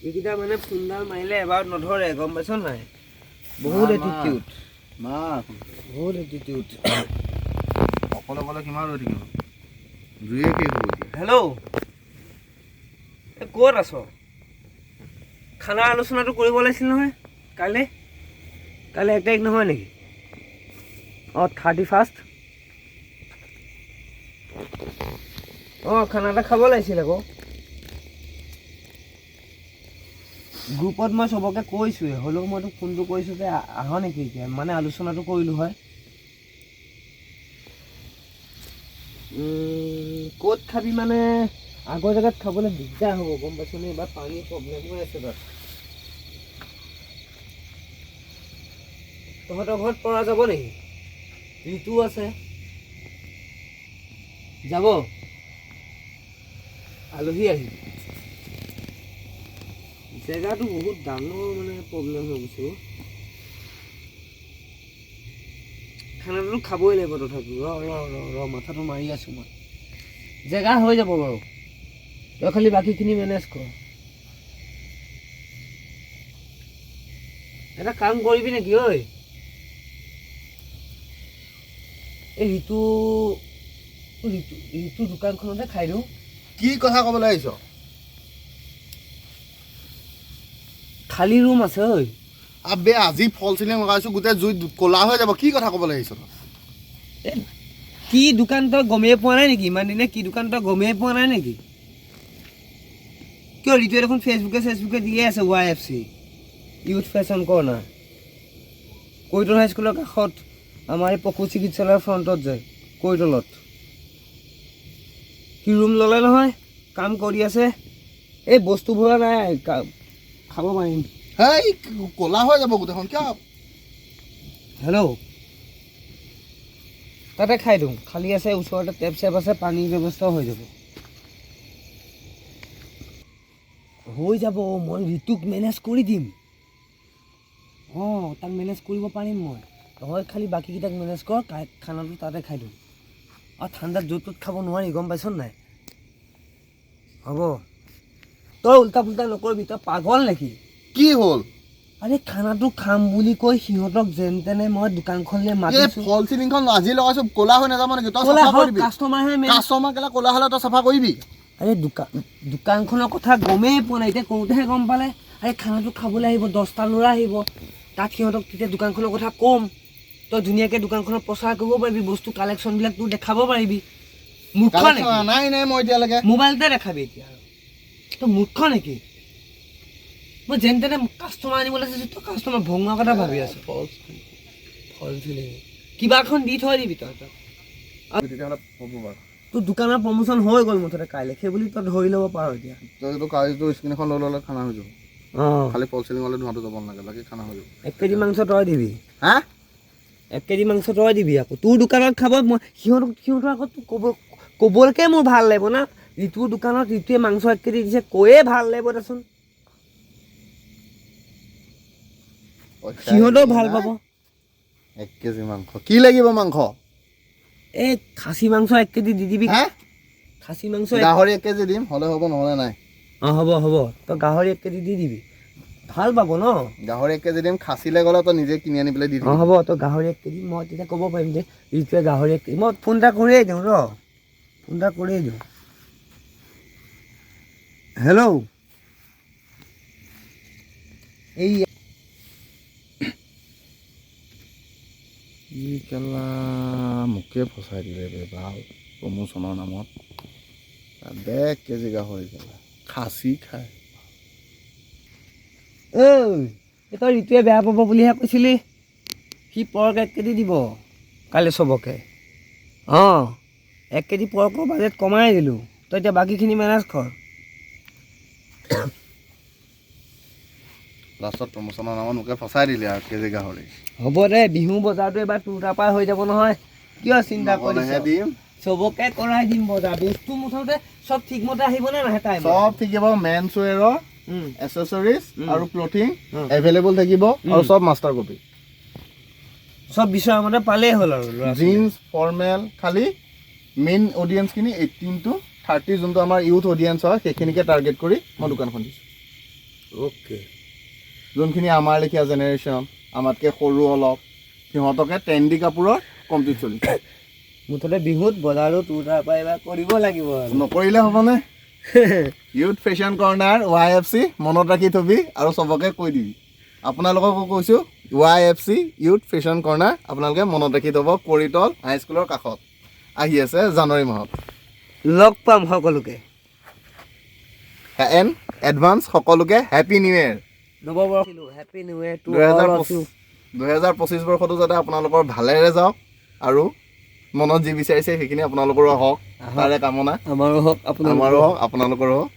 এইকেইটা মানে ফোনডাল মাৰিলে এবাৰ নধৰে গম পাইছ নাই বহুত এটিটিউড বহুত এটিটিউড অকলে অকলে কিমান ৰৈ থাকিব জুয়ে শেষ হ'ব এতিয়া হেল্ল' এই ক'ত আছ খানা আলোচনাটো কৰিব লাগিছিল নহয় কাইলৈ 1 তাৰিখ নহয় নেকি 31st খানা এটা খাব লাগিছিল আকৌ গ্ৰুপত মই চবকে কৈছোঁৱে হ'লেও মই তোক ফোনটো কৰিছোঁ যে আহ নেকি এতিয়া মানে আলোচনাটো কৰিলোঁ হয় ক'ত খাবি মানে আগৰ জেগাত খাবলৈ দিগদাৰ হ'ব গম পাইছনে এইবাৰ পানীৰ প্ৰব্লেম হৈ আছে তাত তহঁতৰ ঘৰত পৰা যাব নেকি ঋতু আছে যাব আলহী আহিব জেগাটো বহুত ডাঙৰ মানে প্ৰব্লেম হৈ গৈছে খানাটো খাবই লাগিব তথাপি ৰ মাথাটো মাৰি আছোঁ মই জেগা হৈ যাব বাৰু তই খালি বাকীখিনি মেনেজ কৰ এটা কাম কৰিবি নেকি ঐ এই ঋতু দোকানখনতে খাই দিওঁ কি কথা ক'বলৈ আহিছ খালী ৰুম আছে ঐ আবে আজি ফল চিলিং লগাইছোঁ গোটেই জুইত ক'লা হৈ যাব কি কথা ক'বলৈ আহিছ কি দোকান তই গমেই পোৱা নাই নেকি ইমান দিনে কি দোকান তই গমেই পোৱা নাই নেকি কিয় ঋতুৱে দেখোন ফেচবুকে দিয়ে আছে YFC ইউথ ফেশ্বন কৰ্ণাৰ কৈতল হাইস্কুলৰ কাষত আমাৰ এই পশু চিকিৎসালয়ৰ ফ্ৰণ্টত যায় কৈতলত কি ৰুম ল'লে নহয় কাম কৰি আছে এই বস্তুবোৰ নাই খাব পাৰিম হেই ক'লা হৈ যাব গোটেইখন কিয় হেল্ল' তাতে খাই দিওঁ খালী আছে ওচৰতে টেপ চেপ আছে পানীৰ ব্যৱস্থাও হৈ যাব মই ঋতুক মেনেজ কৰি দিম তাক মেনেজ কৰিব পাৰিম মই তই খালি বাকীকেইটাক মেনেজ কৰ খানাটো তাতে খাই দিওঁ ঠাণ্ডাত য'ত ত'ত খাব নোৱাৰি গম পাইছ নাই হ'ব তই উল্টা পুল্টা নকৰিবি তই পাগল নেকি কি হ'ল আৰে খানাটো খাম বুলি কৈ সিহঁতক যেন তেনে মই দোকানখনলৈ মাতিছোঁ ফল চিলিংখন আজি লগাইছোঁ ক'লা হৈ নাযাব নেকি তই চাফা কৰিবি কাষ্টমাৰ কেলা ক'লা হ'লে তই চাফা কৰিবি আৰে দোকানখনৰ কথা গমেই পোৱা নাই এতিয়া কওঁতেহে গম পালে আৰে খানাটো খাবলৈ আহিব 10টা ল'ৰা আহিব তাত সিহঁতক তেতিয়া দোকানখনৰ কথা ক'ম তই ধুনীয়াকৈ দোকানখনত প্ৰচাৰ কৰিব পাৰিবি বস্তু কালেকশ্যনবিলাক তোৰ দেখাব পাৰিবি মূৰ্খ নেকি নাই মই এতিয়ালৈকে মোবাইলতে দেখাবি এতিয়া তই মূৰ্খ নেকি মই যেন তেনে কাষ্টমাৰ আনিবলৈ চাইছোঁ তই কাষ্টমাৰ ভঙোৱা কথা ভাবি আছোঁ ফল চিলিং কিবা এখন দি থৈ দিবি তই তেতিয়াহ'লে হ'ব বাৰু তোৰ দোকানৰ প্ৰমোশ্যন হৈ গ'ল মুঠতে কাইলৈ সেই বুলি তই ধৰি ল'ব পাৰ এতিয়া তই স্ক্ৰীন এখন লৈ ল'লে খানা হৈ যাব খালি ফল চিলিং হ'লে ধোঁৱাটো যাব নালাগে বাকী খানা হৈ যাব 1 কেজি মাংস তই দিবি হা 1 কেজি মাংস তই দিবি আকৌ তোৰ দোকানত খাব মই সিহঁতৰ আকৌ ক'বলৈকে মোৰ ভাল লাগিব না ঋতুৰ দোকানত ঋতুৱে মাংস 1 কেজি দিছে কৈয়ে ভাল লাগিব দেচোন সিহঁতেও ভাল পাব 1 কেজি মাংস কি লাগিব মাংস এই খাচী মাংস 1 কেজি দি দিবি খাচী মাংস গাহৰি 1 কেজি দিম হ'লে হ'ব নহ'লে নাই হ'ব তই গাহৰি 1 কেজি দি দিবি ভাল পাব ন গাহৰি 1 কেজি দিম খাচীলৈ গ'লে তই নিজে কিনি আনি পেলাই দি দিবি হ'ব তই গাহৰি 1 কেজি মই তেতিয়া ক'ব পাৰিম যে ঋতুৱে গাহৰি 1 কেজি মই ফোন এটা কৰিয়েই দিওঁ হেল্ল' এই ই কেলা মোকে ফচাই দিলে বে ভাল প্ৰমোশ্যনৰ নামত 1 কেজি গাহৰি কেলা খাচী খায় তই ঋতুৱে বেয়া পাব বুলিহে কৈছিলি সি পৰ্ক 1 কেজি দিব কাইলৈ চবকে 1 কেজি পৰ্কৰ বাজেট কমাই দিলোঁ তই এতিয়া বাকীখিনি মেনেজ কৰ লাষ্টত প্ৰমোশ্যনৰ নামত মোকে ফচাই দিলে আৰু 1 কেজি গাহৰি হ'ব দে বিহু বজাৰটো এবাৰ তোৰ তাৰপৰা হৈ যাব নহয় কিয় চিন্তা কৰিছ দিম চবকে কৰাই দিম বজাৰ বস্তু মুঠতে চব ঠিকমতে আহিবনে নাহে টাইম চব থাকিব মেন্স ৱেৰৰ এচেছৰিজ আৰু ক্লথিং এভেইলেবল থাকিব আৰু চব মাষ্টাৰ কপি চব বিচৰা মতে পালেই হ'ল আৰু জিন্স ফৰ্মেল খালি মেইন অডিয়েঞ্চখিনি 18 to 30 যোনটো আমাৰ ইউথ অডিয়েঞ্চ হয় সেইখিনিকে টাৰ্গেট কৰি মই দোকানখন দিছোঁ অ'কে যোনখিনি আমাৰ লেখীয়া জেনেৰেশ্যন আমাতকৈ সৰু অলপ সিহঁতকে ট্ৰেণ্ডি কাপোৰৰ কমপ্লিট চলিছে মুঠতে বিহুত বজাৰো তোৰ তাৰ পৰা এইবাৰ কৰিব লাগিব আৰু নকৰিলে হ'বনে ইউথ ফেশ্বন কৰ্ণাৰ YFC মনত ৰাখি থবি আৰু চবকে কৈ দিবি আপোনালোককো কৈছোঁ YFC ইউথ ফেশ্বন কৰ্ণাৰ আপোনালোকে মনত ৰাখি থ'ব কৰিতল হাইস্কুলৰ কাষত আহি আছে জানুৱাৰী মাহত লগ পাম সকলোকে এণ্ড এডভান্স সকলোকে হেপী নিউ ইয়েৰ নৱবৰ্ষ হেপী নিউ ইয়েৰ টু 2025 বৰ্ষটো যাতে আপোনালোকৰ ভালেৰে যাওক আৰু মনত যি বিচাৰিছে সেইখিনি আপোনালোকৰো হওক তাৰে কামনা আমাৰো হওক আপোনালোকৰো হওক